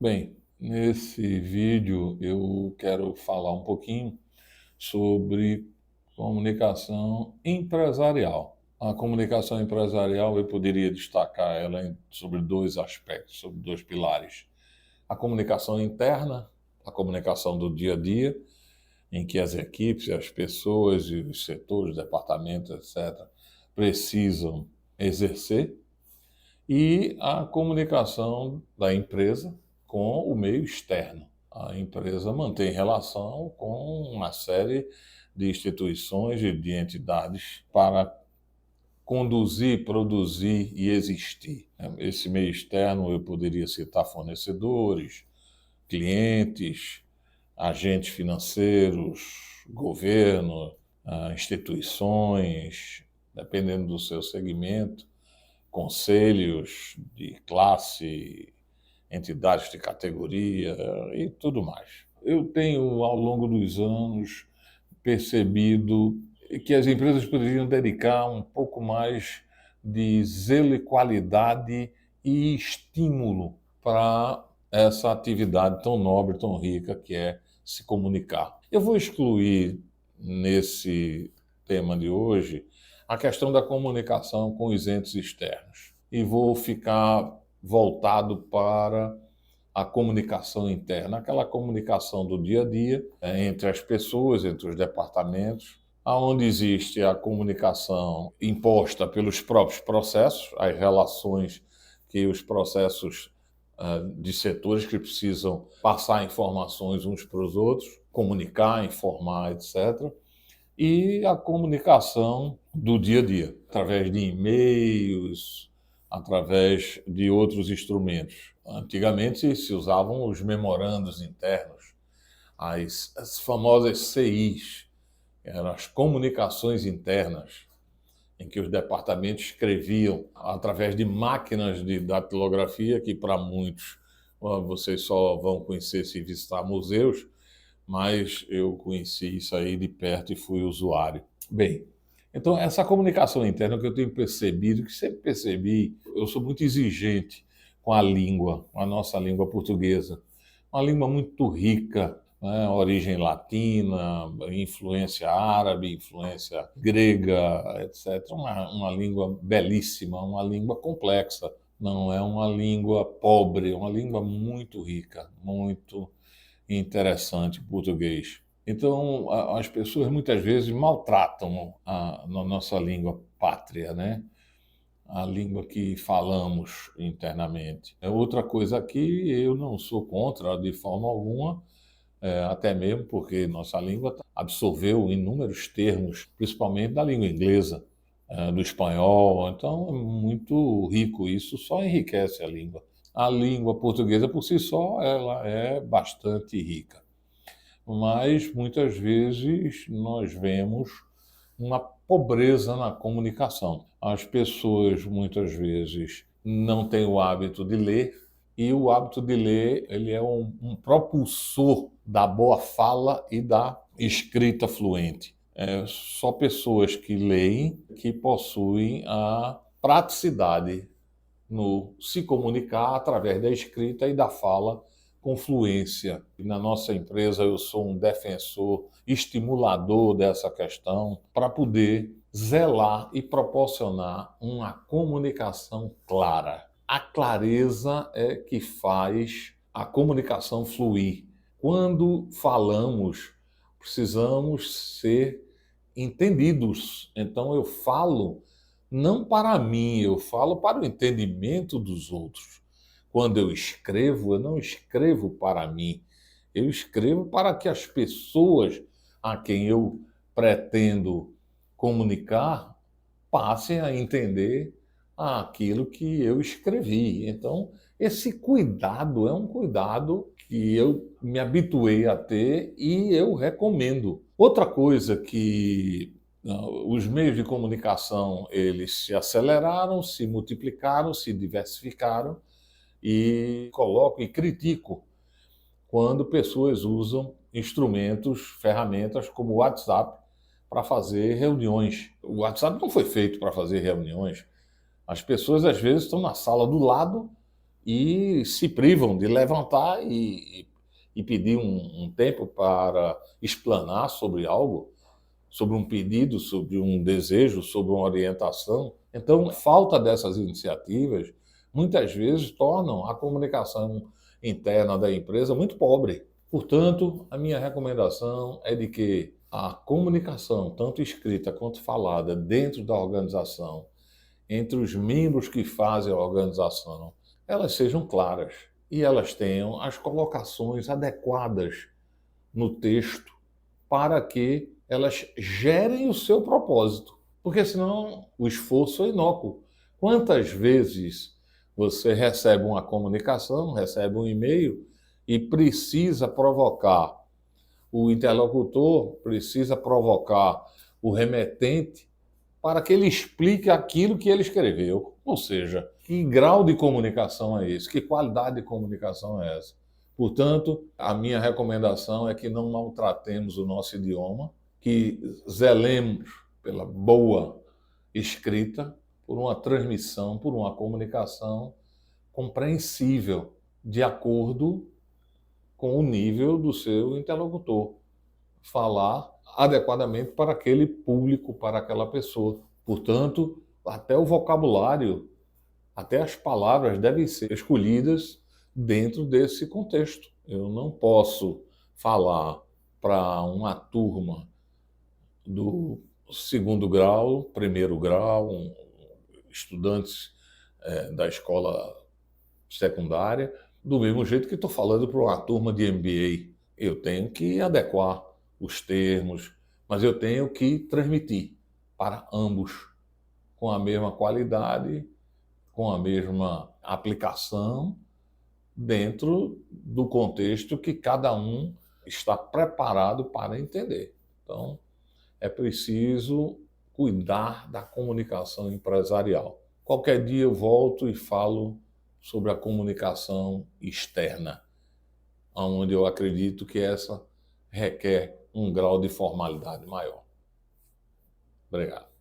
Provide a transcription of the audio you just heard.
Bem, nesse vídeo eu quero falar um pouquinho sobre comunicação empresarial. A comunicação empresarial eu poderia destacar ela sobre dois aspectos, sobre dois pilares. A comunicação interna, a comunicação do dia a dia, em que as equipes, as pessoas e os setores, departamentos, etc., precisam exercer, e a comunicação da empresa com o meio externo. A empresa mantém relação com uma série de instituições e de entidades para conduzir, produzir e existir. Esse meio externo eu poderia citar fornecedores, clientes, agentes financeiros, governo, instituições, dependendo do seu segmento, conselhos de classe, entidades de categoria e tudo mais. Eu tenho, ao longo dos anos, percebido que as empresas poderiam dedicar um pouco mais de zelo e qualidade e estímulo para essa atividade tão nobre, tão rica que é se comunicar. Eu vou excluir nesse tema de hoje a questão da comunicação com os entes externos e vou ficar voltado para a comunicação interna, aquela comunicação do dia a dia entre as pessoas, entre os departamentos, aonde existe a comunicação imposta pelos próprios processos, as relações que os processos de setores que precisam passar informações uns para os outros, comunicar, informar, etc. E a comunicação do dia a dia, através de e-mails, através de outros instrumentos. Antigamente se usavam os memorandos internos, as famosas CIs, que eram as comunicações internas, em que os departamentos escreviam através de máquinas de datilografia, que para muitos vocês só vão conhecer se visitar museus, mas eu conheci isso aí de perto e fui usuário. Bem, então essa comunicação interna que eu tenho percebido, que sempre percebi, eu sou muito exigente com a língua, com a nossa língua portuguesa. Uma língua muito rica, né? Origem latina, influência árabe, influência grega, etc. Uma língua belíssima, uma língua complexa. Não é uma língua pobre, é uma língua muito rica, muito interessante o português. Então, as pessoas muitas vezes maltratam a nossa língua pátria, né? A língua que falamos internamente. Outra coisa aqui, eu não sou contra de forma alguma, até mesmo porque nossa língua absorveu inúmeros termos, principalmente da língua inglesa, do espanhol. Então, é muito rico isso, só enriquece a língua. A língua portuguesa, por si só, ela é bastante rica. Mas, muitas vezes, nós vemos uma pobreza na comunicação. As pessoas, muitas vezes, não têm o hábito de ler, e o hábito de ler ele é um propulsor da boa fala e da escrita fluente. Só pessoas que leem que possuem a praticidade no se comunicar através da escrita e da fala com fluência. Na nossa empresa eu sou um defensor, estimulador dessa questão para poder zelar e proporcionar uma comunicação clara. A clareza é que faz a comunicação fluir. Quando falamos, precisamos ser entendidos. Então eu falo não para mim, eu falo para o entendimento dos outros. Quando eu não escrevo para mim, eu escrevo para que as pessoas a quem eu pretendo comunicar passem a entender aquilo que eu escrevi. Então, esse cuidado é um cuidado que eu me habituei a ter e eu recomendo. Outra coisa que os meios de comunicação eles se aceleraram, se multiplicaram, se diversificaram e coloco e critico quando pessoas usam instrumentos, ferramentas como o WhatsApp para fazer reuniões. O WhatsApp não foi feito para fazer reuniões. As pessoas às vezes estão na sala do lado e se privam de levantar e pedir um tempo para explanar sobre algo, sobre um pedido, sobre um desejo, sobre uma orientação. Então, falta dessas iniciativas muitas vezes tornam a comunicação interna da empresa muito pobre. Portanto, a minha recomendação é de que a comunicação, tanto escrita quanto falada, dentro da organização, entre os membros que fazem a organização, elas sejam claras e elas tenham as colocações adequadas no texto para que elas gerem o seu propósito, porque senão o esforço é inócuo. Quantas vezes você recebe uma comunicação, recebe um e-mail e precisa provocar o interlocutor, precisa provocar o remetente para que ele explique aquilo que ele escreveu. Ou seja, que grau de comunicação é esse? Que qualidade de comunicação é essa? Portanto, a minha recomendação é que não maltratemos o nosso idioma, que zelemos pela boa escrita, por uma transmissão, por uma comunicação compreensível, de acordo com o nível do seu interlocutor. Falar adequadamente para aquele público, para aquela pessoa. Portanto, até o vocabulário, até as palavras devem ser escolhidas dentro desse contexto. Eu não posso falar para uma turma do segundo grau, primeiro grau, estudantes da escola secundária, do mesmo jeito que estou falando para uma turma de MBA. Eu tenho que adequar os termos, mas eu tenho que transmitir para ambos com a mesma qualidade, com a mesma aplicação, dentro do contexto que cada um está preparado para entender. Então, é preciso cuidar da comunicação empresarial. Qualquer dia eu volto e falo sobre a comunicação externa, onde eu acredito que essa requer um grau de formalidade maior. Obrigado.